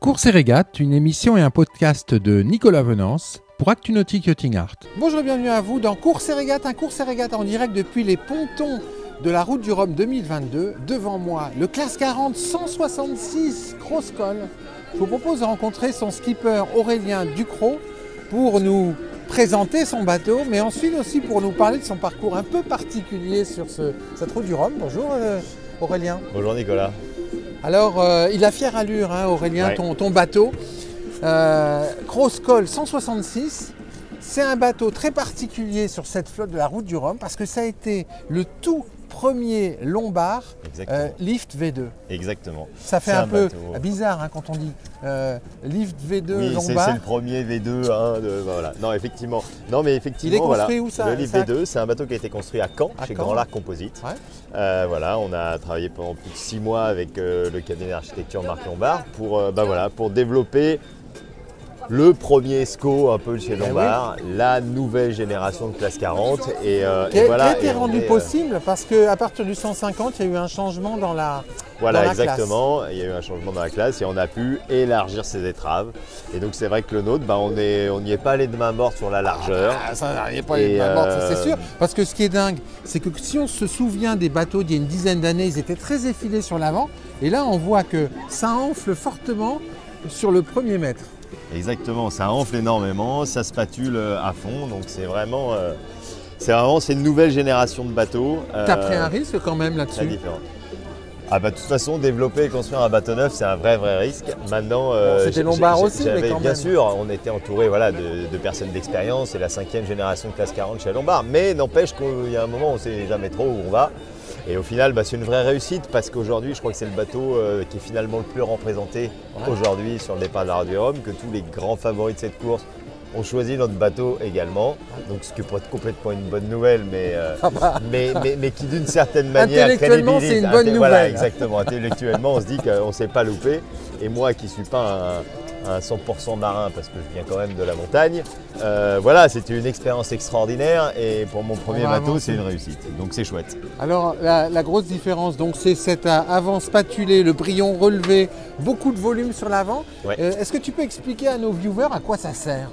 Courses et régates, une émission et un podcast de Nicolas Venance pour Actu Nautique Yachting Art. Bonjour et bienvenue à vous dans Courses et régates, un courses et régates en direct depuis les pontons de la route du Rhum 2022. Devant moi, le classe 40 166 Crosscol. Je vous propose de rencontrer son skipper Aurélien Ducrot pour nous présenter son bateau, mais ensuite aussi pour nous parler de son parcours un peu particulier sur cette route du Rhum. Bonjour Aurélien. Bonjour Nicolas. Alors, il a fière allure, hein, Aurélien, Ouais. ton bateau. Crosscol 166, c'est un bateau très particulier sur cette flotte de la route du Rhum parce que ça a été le tout premier Lombard Lift V2. Exactement. Ça fait C'est un peu bateau bizarre hein, quand on dit Lift V2 Oui, Lombard. c'est le premier V2. Voilà. Non, effectivement. Il est construit où ça? Le Lift V2, c'est un bateau qui a été construit à Caen, chez Caen. Grand Largue Composite. Ouais. Voilà, on a travaillé pendant plus de 6 mois avec le cabinet d'architecture Marc Lombard pour développer le premier SCO un peu chez Lombard, la nouvelle génération de classe 40. Qui a été rendu possible parce qu'à partir du 150, il y a eu un changement dans la Voilà, dans la exactement. Il y a eu un changement dans la classe et on a pu élargir ses étraves. Et donc c'est vrai que le nôtre, on n'y est pas allé de main morte sur la largeur. Ça n'y est pas les mains mortes, ça, c'est sûr. Parce que ce qui est dingue, c'est que si on se souvient des bateaux d'il y a une dizaine d'années, ils étaient très effilés sur l'avant. Et là, on voit que ça enfle fortement sur le premier mètre. Exactement, ça enfle énormément, ça spatule à fond. Donc c'est vraiment une nouvelle génération de bateaux. Tu as pris un risque quand même là-dessus. Très différent. De toute façon, développer et construire un bateau neuf, c'est un vrai risque. Maintenant, c'était Lombard aussi, mais quand même. Bien sûr, on était entouré de personnes d'expérience. C'est la 5e génération de classe 40 chez Lombard. Mais n'empêche qu'il y a un moment où on ne sait jamais trop où on va. Et au final, c'est une vraie réussite parce qu'aujourd'hui, je crois que c'est le bateau qui est finalement le plus représenté aujourd'hui sur le départ de la route du Rhum, que tous les grands favoris de cette course ont choisi notre bateau également. Donc ce qui pourrait être complètement une bonne nouvelle, mais qui d'une certaine manière intellectuellement, c'est une bonne nouvelle. Voilà, exactement. Intellectuellement, on se dit qu'on ne s'est pas loupé. Et moi qui ne suis pas un 100% marin parce que je viens quand même de la montagne, c'était une expérience extraordinaire et pour mon premier bateau, c'est une réussite. Donc c'est chouette. Alors la grosse différence, donc c'est cet avant spatulé, le brillon relevé, beaucoup de volume sur l'avant. Ouais. Est-ce que tu peux expliquer à nos viewers à quoi ça sert?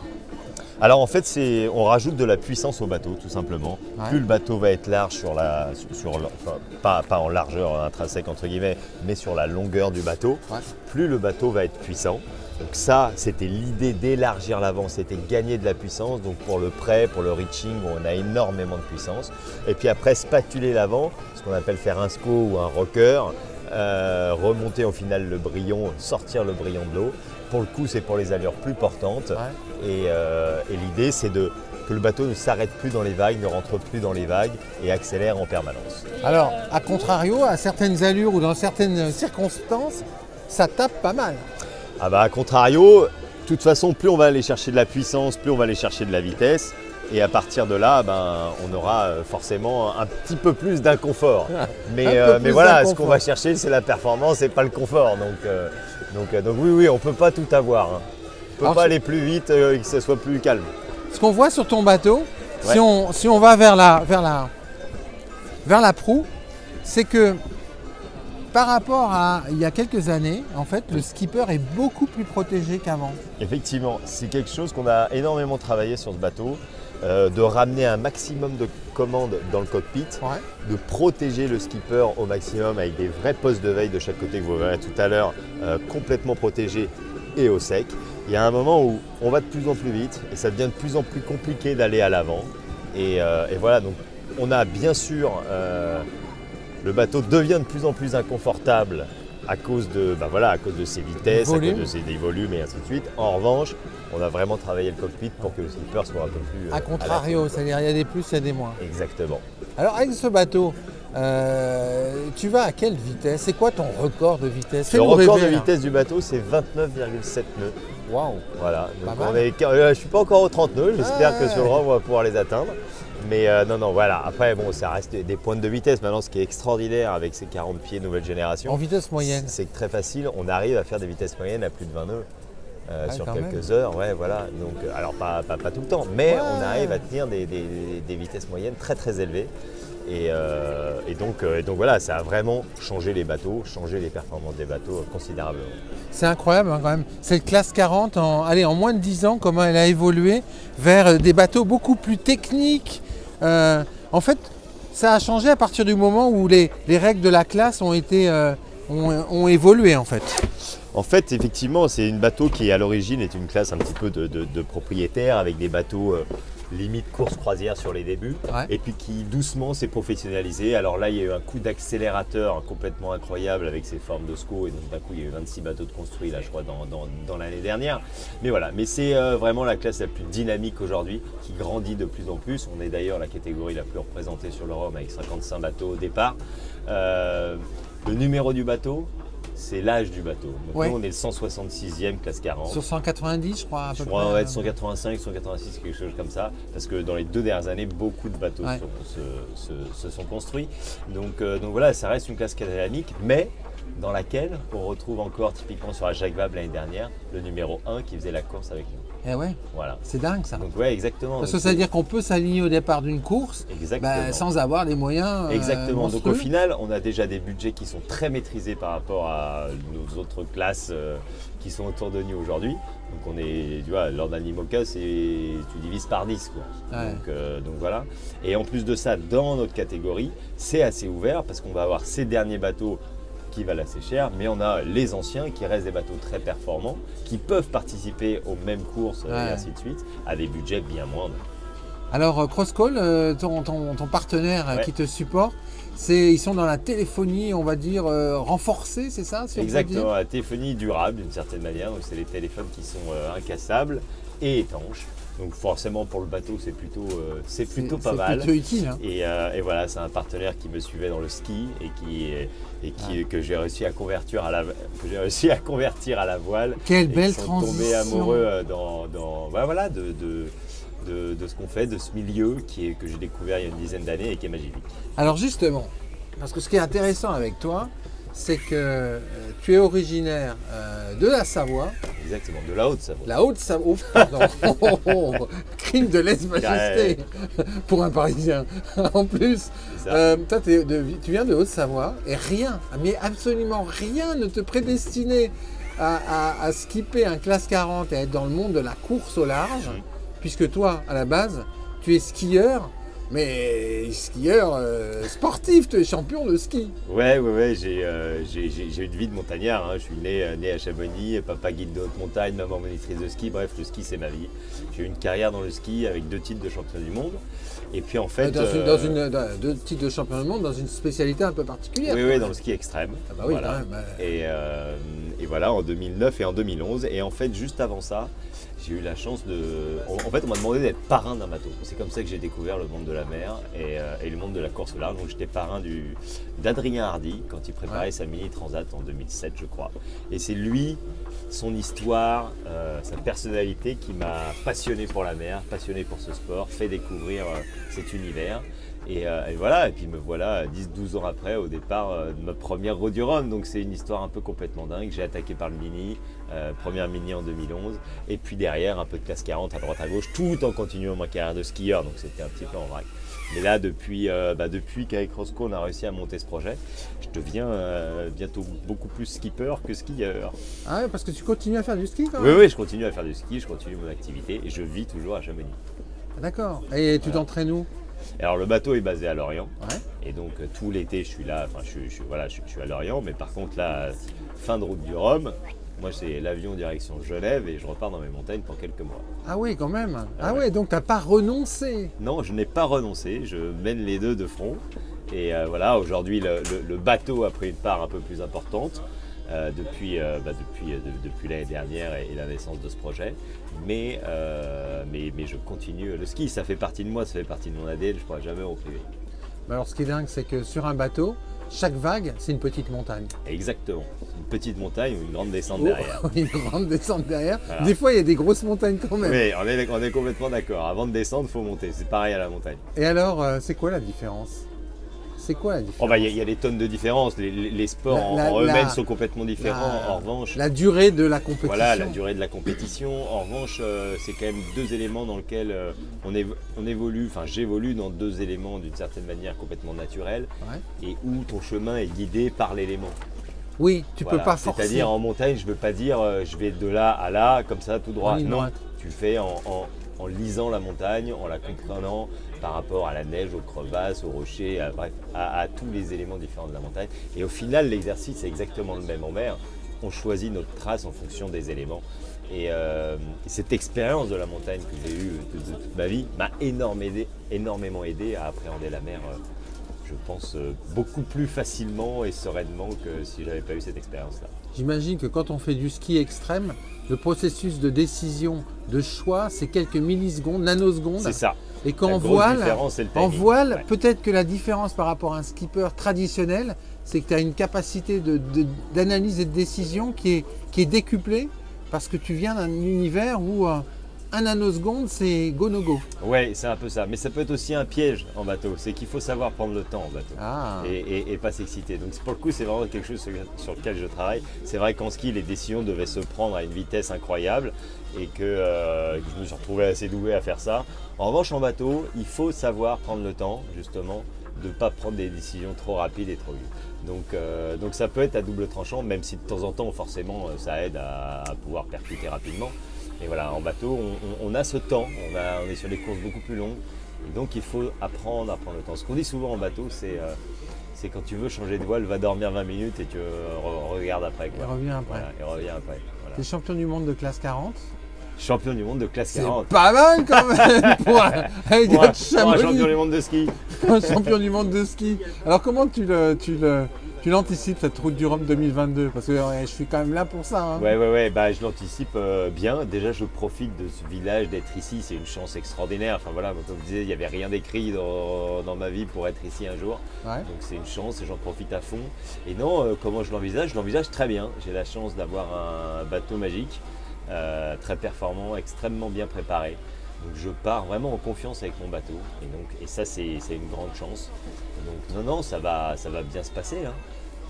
Alors en fait, on rajoute de la puissance au bateau tout simplement. Ouais. Plus le bateau va être large pas en largeur intrinsèque entre guillemets, mais sur la longueur du bateau, plus le bateau va être puissant. Donc ça, c'était l'idée d'élargir l'avant, c'était gagner de la puissance. Donc pour le près, pour le reaching, on a énormément de puissance. Et puis après, spatuler l'avant, ce qu'on appelle faire un SCO ou un rocker, remonter au final le brillon, sortir le brillon de l'eau. Pour le coup, c'est pour les allures plus portantes. Et l'idée, c'est que le bateau ne s'arrête plus dans les vagues, ne rentre plus dans les vagues et accélère en permanence. Alors, à contrario, à certaines allures ou dans certaines circonstances, ça tape pas mal. À contrario, de toute façon, plus on va aller chercher de la puissance, plus on va aller chercher de la vitesse. Et à partir de là, on aura forcément un petit peu plus d'inconfort. Mais voilà, ce qu'on va chercher, c'est la performance et pas le confort. Donc oui, on ne peut pas tout avoir. On ne peut pas aller plus vite et que ce soit plus calme. Ce qu'on voit sur ton bateau, si on va vers la proue, c'est que par rapport à il y a quelques années, en fait, le skipper est beaucoup plus protégé qu'avant. Effectivement, c'est quelque chose qu'on a énormément travaillé sur ce bateau, de ramener un maximum de commandes dans le cockpit, de protéger le skipper au maximum avec des vrais postes de veille de chaque côté que vous verrez tout à l'heure, complètement protégés et au sec. Il y a un moment où on va de plus en plus vite et ça devient de plus en plus compliqué d'aller à l'avant. Et voilà, donc on a bien sûr... le bateau devient de plus en plus inconfortable à cause de ses vitesses, à cause de ses volumes et ainsi de suite. En revanche, on a vraiment travaillé le cockpit pour que le skipper soit un peu plus... A contrario, c'est-à-dire il y a des plus, il y a des moins. Exactement. Alors avec ce bateau, tu vas à quelle vitesse? C'est quoi ton record de vitesse? Le record de vitesse du bateau, c'est 29,7 nœuds. Waouh. Voilà. Donc je ne suis pas encore aux 30 nœuds, j'espère que sur le Rhum, on va pouvoir les atteindre. Mais voilà. Après, ça reste des pointes de vitesse. Maintenant, ce qui est extraordinaire avec ces 40 pieds nouvelle génération, en vitesse moyenne, c'est que très facile, on arrive à faire des vitesses moyennes à plus de 20 nœuds sur quelques heures. Donc, alors pas tout le temps, mais on arrive à tenir des vitesses moyennes très très élevées. Et donc voilà, ça a vraiment changé les bateaux, changé les performances des bateaux considérablement. C'est incroyable quand même. Cette classe 40, en moins de 10 ans, comment elle a évolué vers des bateaux beaucoup plus techniques. En fait, ça a changé à partir du moment où les règles de la classe ont évolué en fait. En fait, effectivement, c'est une bateau qui à l'origine est une classe un petit peu de propriétaires avec des bateaux limite course croisière sur les débuts, et puis qui doucement s'est professionnalisé. Alors là, il y a eu un coup d'accélérateur complètement incroyable avec ces formes de SCO, et donc d'un coup, il y a eu 26 bateaux de construits, là, je crois, dans l'année dernière. Mais voilà, mais c'est vraiment la classe la plus dynamique aujourd'hui, qui grandit de plus en plus. On est d'ailleurs la catégorie la plus représentée sur le Rhum avec 55 bateaux au départ. Le numéro du bateau, c'est l'âge du bateau. Donc nous, on est le 166e classe 40. Sur 190, je crois, à peu près. On va être 185, 186, quelque chose comme ça. Parce que dans les 2 dernières années, beaucoup de bateaux se sont construits. Donc voilà, ça reste une classe dynamique, mais dans laquelle on retrouve encore, typiquement sur la Jacques Vabre l'année dernière, le numéro 1 qui faisait la course avec nous. Eh ouais, voilà. C'est dingue ça. Donc ouais, exactement. Parce que ça veut dire qu'on peut s'aligner au départ d'une course sans avoir les moyens exactement. monstrueux. Donc au final, on a déjà des budgets qui sont très maîtrisés par rapport à nos autres classes qui sont autour de nous aujourd'hui. Donc on est, tu vois, lors d'un IMOCA, tu divises par 10 quoi. Ouais. Donc voilà. Et en plus de ça, dans notre catégorie, c'est assez ouvert parce qu'on va avoir ces derniers bateaux qui valent assez cher, mais on a les anciens qui restent des bateaux très performants, qui peuvent participer aux mêmes courses et ainsi de suite, à des budgets bien moindres. Alors Crosscall, ton partenaire qui te supporte, ils sont dans la téléphonie, on va dire, renforcée, c'est ça Exactement, la téléphonie durable d'une certaine manière, donc c'est les téléphones qui sont incassables et étanches. Donc forcément pour le bateau c'est plutôt pas mal. C'est plutôt utile. Hein. Et voilà, c'est un partenaire qui me suivait dans le ski que j'ai réussi à convertir à la voile. Quelle belle transition. Ils sont tombés amoureux de ce qu'on fait, de ce milieu que j'ai découvert il y a une dizaine d'années et qui est magique. Alors justement, parce que ce qui est intéressant avec toi, c'est que tu es originaire de la Savoie. Exactement, de la Haute-Savoie. La Haute-Savoie, pardon. Crime de lèse-majesté pour un Parisien. En plus, toi, tu viens de Haute-Savoie et rien, mais absolument rien ne te prédestinait à skipper un classe 40 et à être dans le monde de la course au large, puisque toi, à la base, tu es skieur. Mais skieur sportif, tu es champion de ski. Ouais, j'ai une vie de montagnard. Hein. Je suis né à Chamonix, papa guide de haute montagne, maman monitrice de ski. Bref, le ski, c'est ma vie. J'ai eu une carrière dans le ski avec 2 titres de champion du monde. Et puis en fait. 2 titres de champion du monde dans une spécialité un peu particulière. Oui, dans le ski extrême. Ah bah oui, voilà. Quand même. Et voilà, en 2009 et en 2011. Et en fait, juste avant ça, j'ai eu la chance de... En fait, on m'a demandé d'être parrain d'un bateau. C'est comme ça que j'ai découvert le monde de la mer et le monde de la course au large. Donc j'étais parrain d'Adrien Hardy quand il préparait sa mini transat en 2007, je crois. Et c'est lui, son histoire, sa personnalité qui m'a passionné pour la mer, passionné pour ce sport, fait découvrir cet univers. Et voilà, et puis me voilà 10-12 ans après au départ de ma première Road du Rhum. Donc c'est une histoire un peu complètement dingue. J'ai attaqué par le mini, première mini en 2011, et puis derrière un peu de classe 40 à droite à gauche, tout en continuant ma carrière de skieur. Donc c'était un petit peu en vrac. Mais là depuis qu'avec Roscoe on a réussi à monter ce projet, je deviens bientôt beaucoup plus skipper que skieur. Ah ouais, parce que tu continues à faire du ski quand même. Oui, je continue à faire du ski, je continue mon activité et je vis toujours à Chamonix. D'accord. Et tu t'entraînes où ? Alors le bateau est basé à Lorient, et donc tout l'été je suis là, je suis à Lorient, mais par contre là, fin de route du Rhum, moi c'est l'avion direction Genève et je repars dans mes montagnes pour quelques mois. Ah oui, quand même. Donc tu n'as pas renoncé. Non, je n'ai pas renoncé, je mène les deux de front, et voilà, aujourd'hui le bateau a pris une part un peu plus importante. Depuis l'année dernière et la naissance de ce projet, mais je continue le ski, ça fait partie de moi, ça fait partie de mon ADN, je ne pourrais jamais en priver. Alors ce qui est dingue, c'est que sur un bateau, chaque vague, c'est une petite montagne. Exactement, une petite montagne ou une grande descente derrière. Une grande descente derrière. Voilà. Des fois, il y a des grosses montagnes quand même. Oui, on est complètement d'accord. Avant de descendre, il faut monter. C'est pareil à la montagne. Et alors, c'est quoi la différence ? C'est quoi la différence? Oh bah, y a des tonnes de différences. Les sports en eux-mêmes sont complètement différents. En revanche, la durée de la compétition. Voilà, la durée de la compétition. En revanche, c'est quand même deux éléments dans lesquels on évolue. Enfin, j'évolue dans deux éléments d'une certaine manière complètement naturels, et où ton chemin est guidé par l'élément. Oui, tu peux pas forcer. C'est-à-dire en montagne, je ne veux pas dire je vais de là à là, comme ça, tout droit. Non, tu le fais en lisant la montagne, en la comprenant par rapport à la neige, aux crevasses, aux rochers, bref, à tous les éléments différents de la montagne. Et au final, l'exercice est exactement le même en mer. On choisit notre trace en fonction des éléments. Et cette expérience de la montagne que j'ai eue de toute ma vie m'a énormément aidé à appréhender la mer, je pense, beaucoup plus facilement et sereinement que si je n'avais pas eu cette expérience-là. J'imagine que quand on fait du ski extrême, le processus de décision, de choix, c'est quelques millisecondes, nanosecondes. C'est ça. Et qu'en voile, ouais. Peut-être que la différence par rapport à un skipper traditionnel, c'est que tu as une capacité d'analyse et de décision qui est décuplée, parce que tu viens d'un univers où un nanoseconde, c'est go no go. Ouais, c'est un peu ça. Mais ça peut être aussi un piège en bateau. C'est qu'il faut savoir prendre le temps en bateau et pas s'exciter. Donc pour le coup, c'est vraiment quelque chose sur lequel je travaille. C'est vrai qu'en ski, les décisions devaient se prendre à une vitesse incroyable et que je me suis retrouvé assez doué à faire ça. En revanche, en bateau, il faut savoir prendre le temps, justement, de ne pas prendre des décisions trop rapides et trop vite. Donc ça peut être à double tranchant, même si de temps en temps, forcément, ça aide à pouvoir percuter rapidement. Et voilà, en bateau, on a ce temps, on est sur des courses beaucoup plus longues, et donc il faut apprendre à prendre le temps. Ce qu'on dit souvent en bateau, c'est quand tu veux changer de voile, va dormir 20 minutes et tu regardes après. Et reviens après. Voilà, et reviens après. Voilà. Tu es champion du monde de classe 40. Champion du monde de classe 40. C'est pas mal quand même pour un champion du monde de ski. Un champion du monde de ski. Alors comment tu l'anticipes cette route du Rhum 2022? Parce que je suis quand même là pour ça. Hein. Ouais. Bah, je l'anticipe bien. Déjà, je profite de ce village, d'être ici. C'est une chance extraordinaire. Enfin voilà, comme je disais, il n'y avait rien d'écrit dans ma vie pour être ici un jour. Ouais. Donc c'est une chance et j'en profite à fond. Et non, comment je l'envisage? Je l'envisage très bien. J'ai la chance d'avoir un bateau magique. Très performant, extrêmement bien préparé. Donc je pars vraiment en confiance avec mon bateau. Et ça, c'est une grande chance. Donc non, ça va bien se passer. Hein.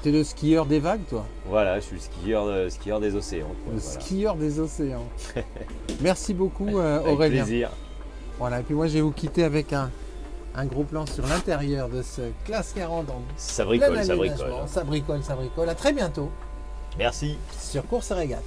Tu es le skieur des vagues, toi? Voilà, je suis le skieur des océans. Quoi, skieur des océans. Merci beaucoup, Aurélien. Avec plaisir. Voilà, et puis moi, je vais vous quitter avec un gros plan sur l'intérieur de ce classe 40. Ça bricole. Ça bricole. À très bientôt. Merci. Sur Course et Régate.